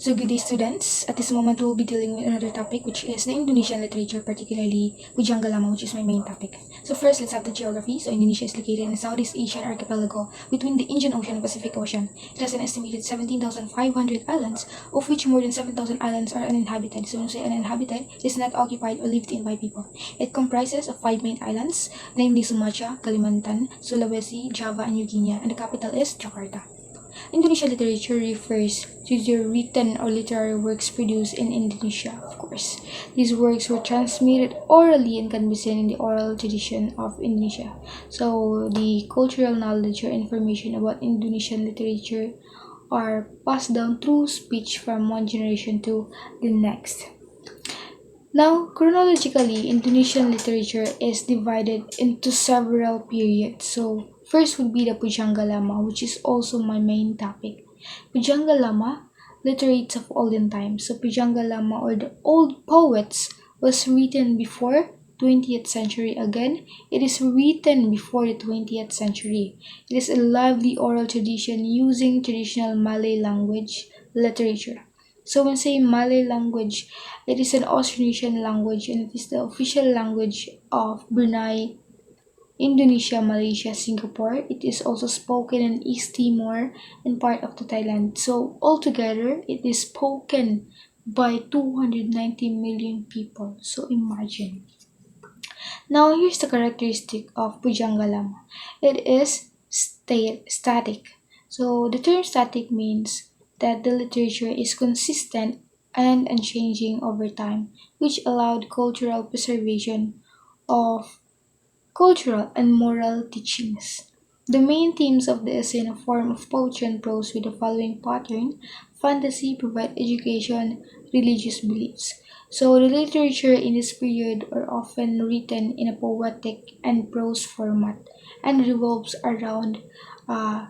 So good day, students. At this moment, we'll be dealing with another topic, which is the Indonesian literature, particularly Pujangga Lama, which is my main topic. So first, let's have the geography. So Indonesia is located in the Southeast Asian archipelago between the Indian Ocean and Pacific Ocean. It has an estimated 17,500 islands, of which more than 7,000 islands are uninhabited. So when we say uninhabited, it is not occupied or lived in by people. It comprises of 5 main islands, namely Sumatra, Kalimantan, Sulawesi, Java, and New Guinea, and the capital is Jakarta. Indonesian literature refers to the written or literary works produced in Indonesia, of course. These works were transmitted orally and can be seen in the oral tradition of Indonesia. So, the cultural knowledge or information about Indonesian literature are passed down through speech from one generation to the next. Now, chronologically, Indonesian literature is divided into several periods. So, first would be the Pujangga Lama, which is also my main topic. Pujangga Lama, literates of olden times. So, Pujangga Lama or the old poets was written before 20th century. Again, it is written before the 20th century. It is a lively oral tradition using traditional Malay language literature. So when saying Malay language, it is an Austronesian language and it is the official language of Brunei, Indonesia, Malaysia, Singapore. It is also spoken in East Timor and part of the Thailand. So altogether, it is spoken by 290 million people. So imagine. Now here's the characteristic of Pujangga Lama. It is static. So the term static means that the literature is consistent and unchanging over time, which allowed cultural preservation of cultural and moral teachings. The main themes of the essay in a form of poetry and prose with the following pattern: fantasy, provide education, religious beliefs. So the literature in this period are often written in a poetic and prose format and revolves around uh,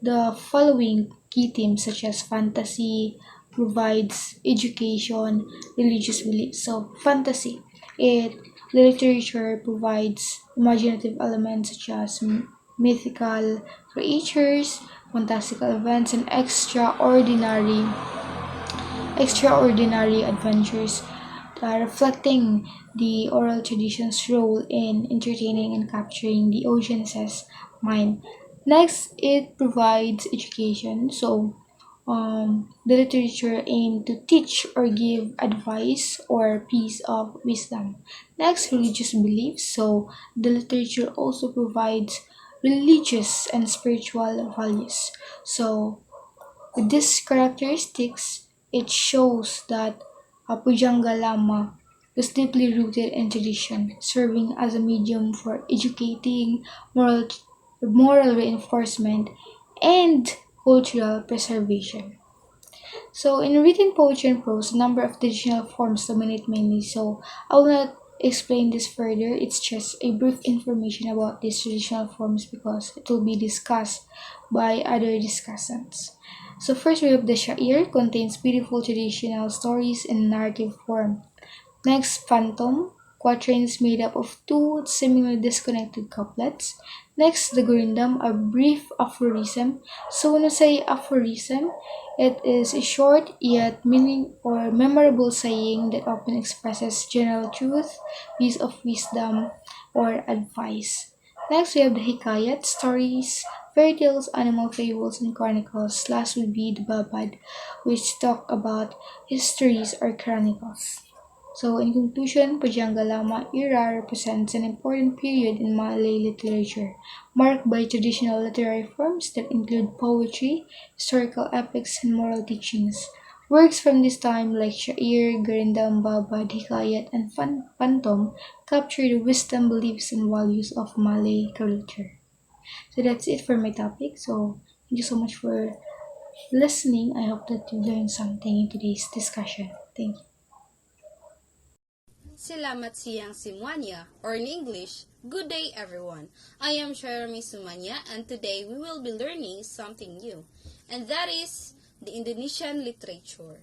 the following key themes such as fantasy, provides education, religious beliefs. So fantasy, it literature provides imaginative elements such as mythical creatures, fantastical events, and extraordinary adventures, reflecting the oral tradition's role in entertaining and capturing the audience's mind. Next, it provides education. So, the literature aimed to teach or give advice or piece of wisdom. Next, religious beliefs. So, the literature also provides religious and spiritual values. So, with these characteristics, it shows that Pujangga Lama was deeply rooted in tradition, serving as a medium for educating, moral reinforcement, and cultural preservation. So, in written poetry and prose, a number of traditional forms dominate mainly. So, I will not explain this further. It's just a brief information about these traditional forms because it will be discussed by other discussants. So, first we have the Shair, contains beautiful traditional stories in narrative form. Next, Phantom, quatrains made up of two seemingly disconnected couplets. Next, the Gurindam, a brief aphorism. So when we say aphorism, it is a short yet meaning or memorable saying that often expresses general truth, piece of wisdom, or advice. Next, we have the Hikayat, stories, fairy tales, animal fables, and chronicles. Last would be the Babad, which talk about histories or chronicles. So, in conclusion, Pujangga Lama era represents an important period in Malay literature, marked by traditional literary forms that include poetry, historical epics, and moral teachings. Works from this time like Syair, Garindam, Babad, Hikayat, and Pantom capture the wisdom, beliefs, and values of Malay culture. So that's it for my topic. So thank you so much for listening. I hope that you learned something in today's discussion. Thank you. Selamat siang semuanya, or in English, good day everyone. I am Sharami Sumanya and today we will be learning something new, and that is the Indonesian literature.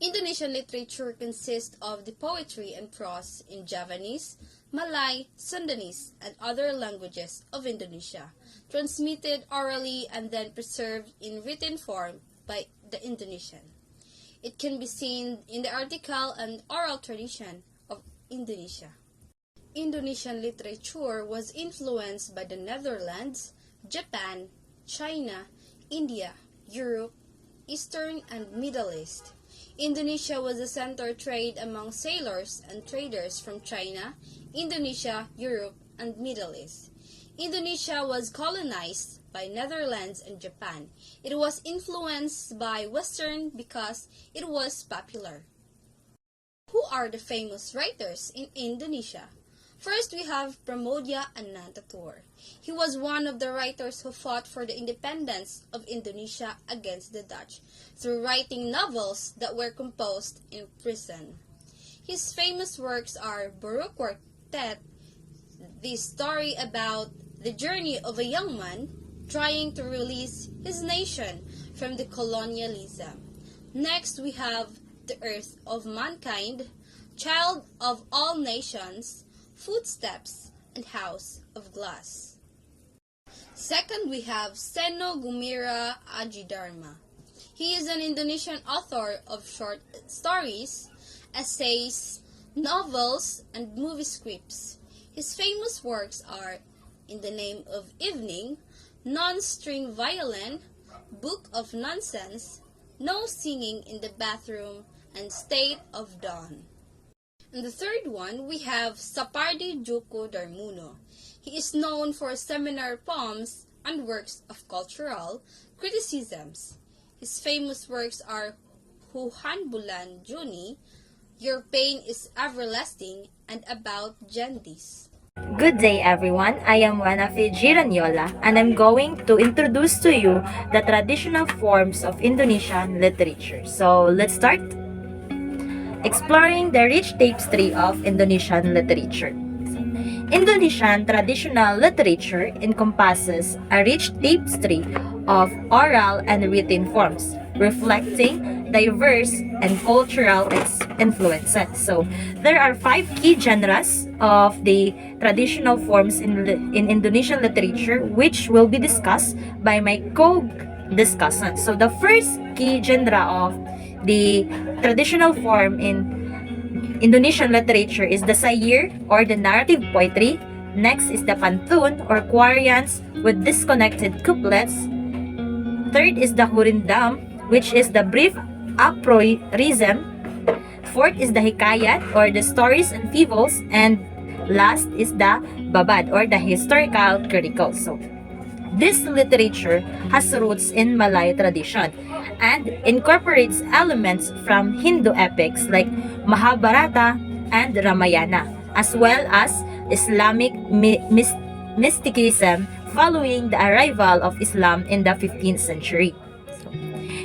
Indonesian literature consists of the poetry and prose in Javanese, Malay, Sundanese, and other languages of Indonesia, transmitted orally and then preserved in written form by the Indonesian. It can be seen in the article and oral tradition of Indonesia. Indonesian literature was influenced by the Netherlands, Japan, China, India, Europe, Eastern and Middle East. Indonesia was a center of trade among sailors and traders from China, Indonesia, Europe, and Middle East. Indonesia was colonized by Netherlands and Japan. It was influenced by Western because it was popular. Who are the famous writers in Indonesia? First, we have Pramoedya Anantatur. He was one of the writers who fought for the independence of Indonesia against the Dutch through writing novels that were composed in prison. His famous works are Buruk Quartet, the story about the journey of a young man trying to release his nation from the colonialism. Next, we have The Earth of Mankind, Child of All Nations, Footsteps, and House of Glass. Second, we have Seno Gumira Ajidharma. He is an Indonesian author of short stories, essays, novels, and movie scripts. His famous works are In the Name of Evening, Non-String Violin, Book of Nonsense, No Singing in the Bathroom, and State of Dawn. And the third one, we have Sapardi Djoko Darmono. He is known for seminar poems and works of cultural criticisms. His famous works are Huhan Bulan Juni, Your Pain is Everlasting, and About Jandis. Good day everyone, I am Wanafi Giranyola and I'm going to introduce to you the traditional forms of Indonesian literature. So let's start exploring the rich tapestry of Indonesian literature. Indonesian traditional literature encompasses a rich tapestry of oral and written forms, reflecting diverse and cultural influences. So, there are 5 key genres of the traditional forms in Indonesian literature, which will be discussed by my co-discussants. So, the first key genre of the traditional form in Indonesian literature is the Syair or the narrative poetry. Next is the Pantun or quatrains with disconnected couplets. Third is the Hurindam, which is the brief aphorism. Fourth is the Hikayat or the stories and fables. And last is the Babad or the historical chronicles. So, this literature has roots in Malay tradition and incorporates elements from Hindu epics like Mahabharata and Ramayana, as well as Islamic mysticism following the arrival of Islam in the 15th century.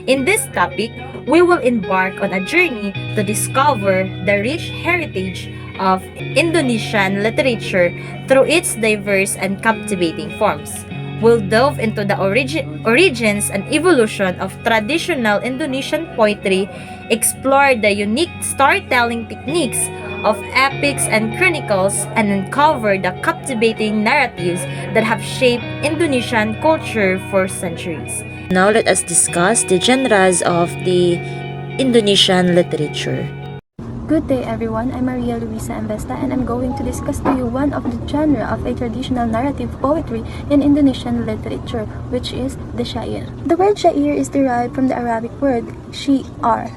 In this topic, we will embark on a journey to discover the rich heritage of Indonesian literature through its diverse and captivating forms. We'll delve into the origins and evolution of traditional Indonesian poetry, explore the unique storytelling techniques of epics and chronicles, and uncover the captivating narratives that have shaped Indonesian culture for centuries. Now let us discuss the genres of the Indonesian literature. Good day everyone, I'm Maria Luisa Embesta and I'm going to discuss to you one of the genre of a traditional narrative poetry in Indonesian literature, which is the Syair. The word Syair is derived from the Arabic word Syiar,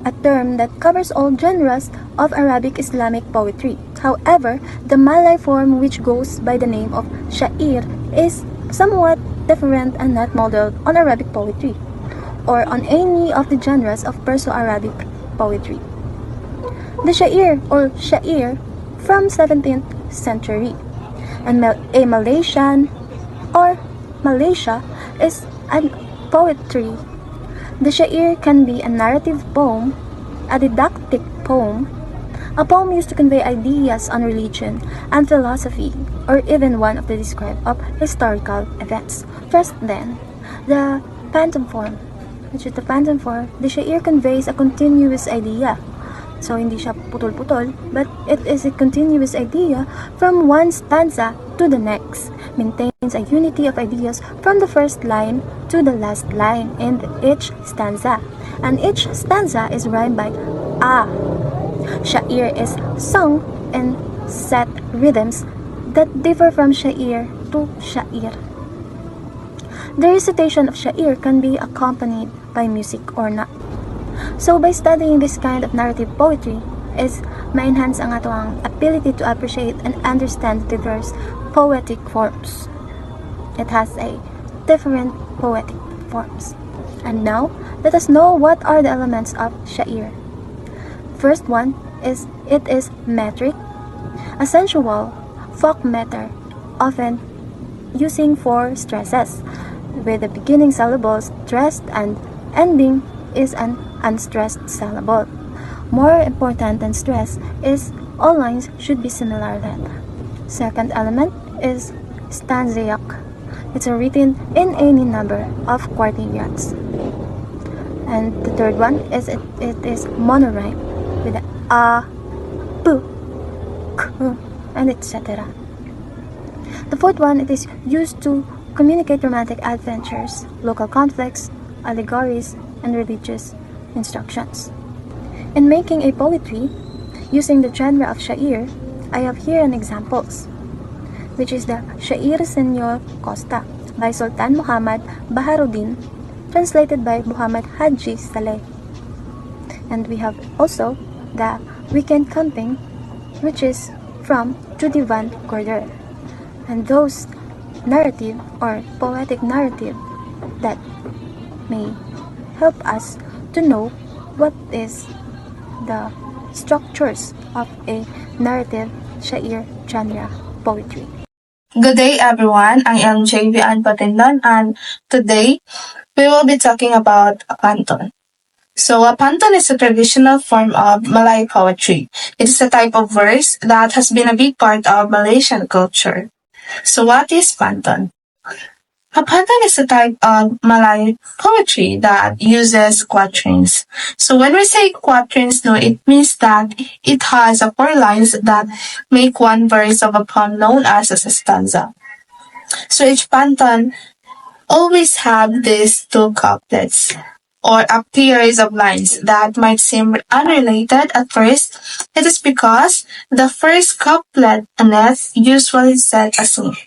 a term that covers all genres of Arabic Islamic poetry. However, the Malay form, which goes by the name of Syair, is somewhat different and not modeled on Arabic poetry or on any of the genres of Perso-Arabic poetry. The Syair or Syair from 17th century and a Malaysian or Malaysia is a poetry. The Syair can be a narrative poem, a didactic poem, a poem used to convey ideas on religion and philosophy, or even one of the describe of historical events. First then, the phantom form, which is the phantom form. The Syair conveys a continuous idea. So, hindi siya putol-putol, but it is a continuous idea from one stanza to the next, maintaining a unity of ideas from the first line to the last line in each stanza. And each stanza is rhymed by a. Shair is sung in set rhythms that differ from shair to shair. The recitation of shair can be accompanied by music or not. So by studying this kind of narrative poetry is ma-enhance ang atong ability to appreciate and understand diverse poetic forms. It has a different poetic forms. And now, let us know what are the elements of shair. First one is it is metric, a sensual folk meter, often using 4 stresses, with the beginning syllables stressed and ending is an unstressed syllable. More important than stress is all lines should be similar length. Second element is stanzaic. It's written in any number of quatrains. And the third one is it is monorhyme with a, p, k, and etc. The fourth one, it is used to communicate romantic adventures, local conflicts, allegories, and religious instructions. In making a poetry using the genre of shair, I have here an examples, which is the Shair Senor Costa by Sultan Muhammad Baharuddin, translated by Muhammad Haji Saleh. And we have also the Weekend Camping, which is from Judy Van Gorder. And those narrative or poetic narrative that may help us to know what is the structures of a narrative shair genre poetry. Good day everyone, I am JV Patindon and today we will be talking about a pantun. So a pantun is a traditional form of Malay poetry. It is a type of verse that has been a big part of Malaysian culture. So what is pantun? A pantun is a type of Malay poetry that uses quatrains. So when we say quatrains, no, it means that it has 4 lines that make one verse of a poem known as a stanza. So each pantun always have these 2 couplets or a series of lines that might seem unrelated at first. It is because the first couplet is usually set aside,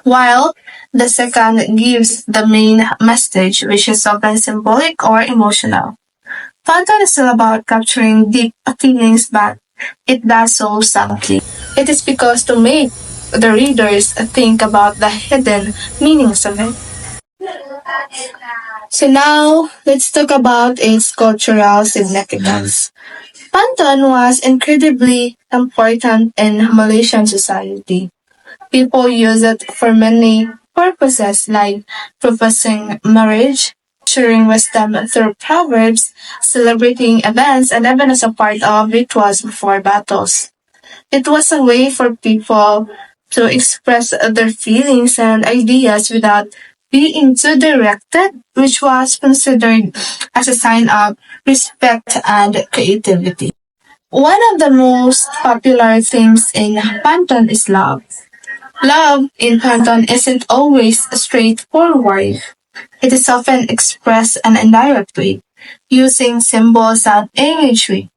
while the second gives the main message, which is often symbolic or emotional. Pantun is still about capturing deep feelings, but it does so subtly. It is because to make the readers think about the hidden meanings of it. So now, let's talk about its cultural significance. Pantun was incredibly important in Malaysian society. People use it for many purposes like professing marriage, sharing wisdom through proverbs, celebrating events, and even as a part of rituals before battles. It was a way for people to express their feelings and ideas without being too directed, which was considered as a sign of respect and creativity. One of the most popular themes in Pantun is love. Love in Pantun isn't always straightforward. It is often expressed in an indirect way, using symbols and imagery.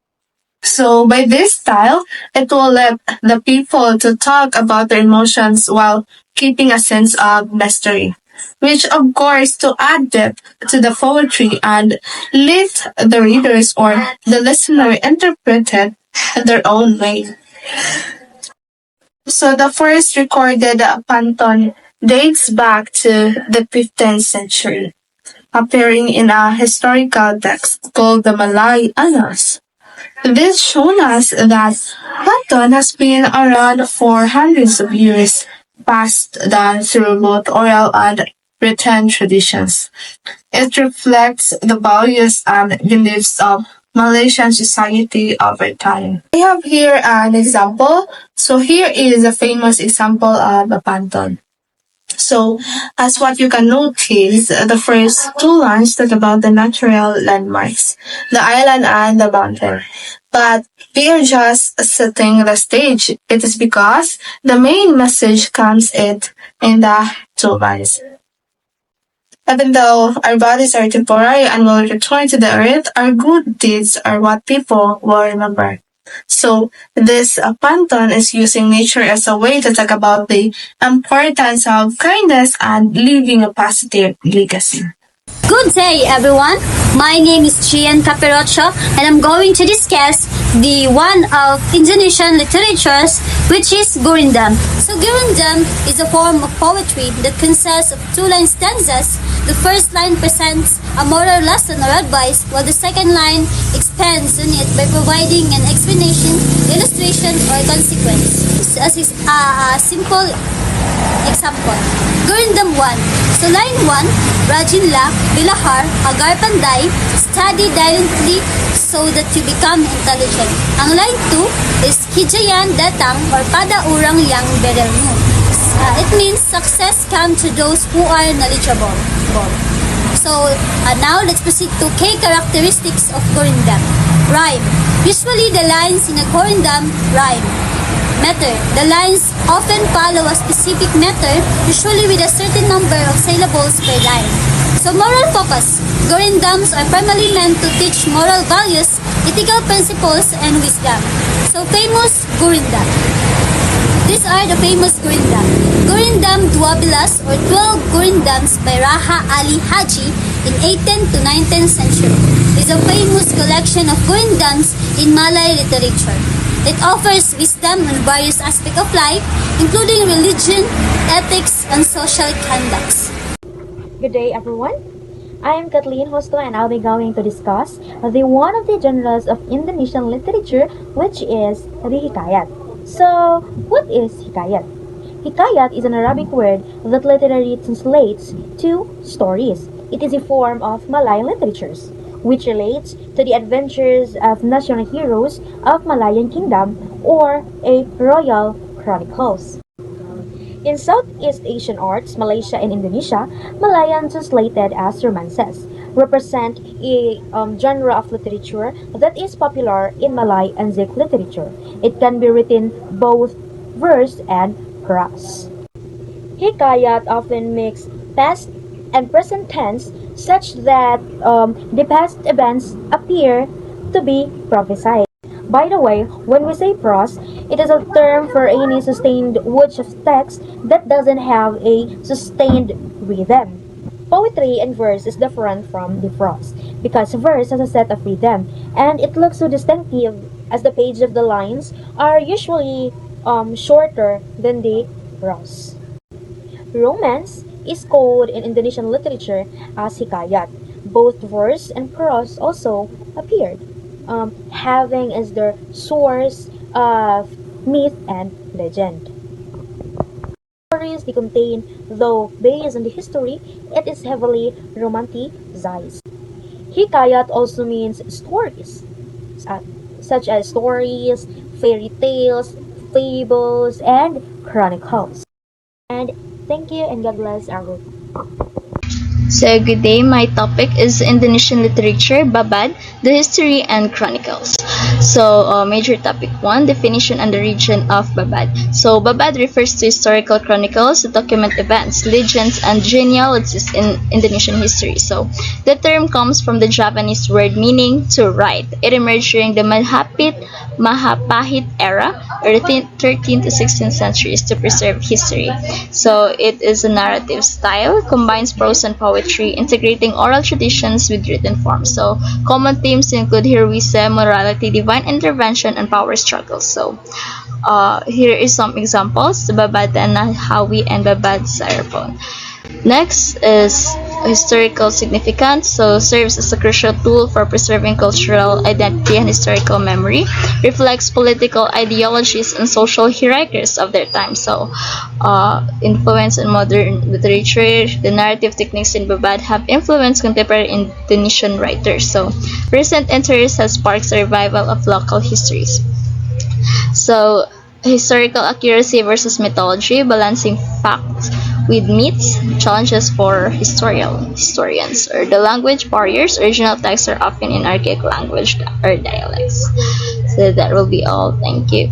So by this style, it will let the people to talk about their emotions while keeping a sense of mystery, which of course to add depth to the poetry and let the readers or the listener interpret it in their own way. So the first recorded pantun dates back to the 15th century, appearing in a historical text called the Malay Annals. This shows us that pantun has been around for hundreds of years, passed down through both oral and written traditions. It reflects the values and beliefs of Malaysian society over time. I have here an example. So here is a famous example of a pantun. So, as what you can notice, the first 2 lines talk about the natural landmarks, the island and the mountain. But we are just setting the stage. It is because the main message comes in the to vice. Even though our bodies are temporary and will return to the earth, our good deeds are what people will remember. So, this Panton is using nature as a way to talk about the importance of kindness and leaving a positive legacy. Good day, everyone. My name is Gian Capirocho, and I'm going to discuss the one of Indonesian literatures, which is Gurindam. So Gurindam is a form of poetry that consists of two-line stanzas. The first line presents a moral lesson or advice, while the second line expands on it by providing an explanation, illustration, or consequence. As is a simple example. Gurindam 1. So line 1, Rajinla, Bilahar, Agar Panday, study diligently so that you become intelligent. Ang line 2 is Hijayan Datang or Pada Urang Yang Berelmu. It means success comes to those who are knowledgeable. So now let's proceed to key characteristics of Gurindam. Rhyme. Usually the lines in a Gurindam rhyme. Meter. The lines often follow a specific meter, usually with a certain number of syllables per line. So moral focus. Gurindams are primarily meant to teach moral values, ethical principles, and wisdom. So famous Gurindam. These are the famous Gurindam. Gurindam Duabilas or 12 Gurindams by Raha Ali Haji in 18th to 19th century is a famous collection of Gurindams in Malay literature. It offers wisdom on various aspects of life, including religion, ethics, and social conducts. Good day, everyone. I am Kathleen Hosto, and I'll be going to discuss the one of the genres of Indonesian literature, which is the hikayat. So, what is hikayat? Hikayat is an Arabic word that literally translates to stories. It is a form of Malay literatures, which relates to the adventures of national heroes of Malayan Kingdom or a royal chronicles. In Southeast Asian arts, Malaysia and Indonesia, Malayan translated as romances represent a genre of literature that is popular in Malay and Zik literature. It can be written both verse and prose. Hikayat often mix past and present tense such that the past events appear to be prophesied. By the way, when we say prose, it is a term for any sustained word of text that doesn't have a sustained rhythm. Poetry and verse is different from the prose because verse has a set of rhythm and it looks so distinctive as the page of the lines are usually shorter than the prose. Romance is called in Indonesian literature as hikayat. Both verse and prose also appeared, having as their source of myth and legend. Stories they contain, though based on the history, it is heavily romanticized. Hikayat also means stories, such as stories, fairy tales, fables, and chronicles. And thank you and God bless our group. So good day, my topic is Indonesian Literature, Babad, the History and Chronicles. So major topic 1, definition and the region of Babad. So Babad refers to historical chronicles that document events, legends, and genealogies in Indonesian history. So the term comes from the Javanese word meaning to write. It emerged during the Mahapahit era, or the 13th to 16th centuries, to preserve history. So it is a narrative style, combines prose and poetry, integrating oral traditions with written form. So common themes include heroism, morality, divine intervention, and power struggles. So here is some examples: Babad Nahawi and Babad Sarabon. Next is historical significance, so serves as a crucial tool for preserving cultural identity and historical memory, reflects political ideologies and social hierarchies of their time. So influence in modern literature, the narrative techniques in Babad have influenced contemporary Indonesian writers. So recent interest has sparked a revival of local histories. So historical accuracy versus mythology, balancing facts with myths, challenges for historians, or the language barriers. Original texts are often in archaic language or dialects. So that will be all. Thank you.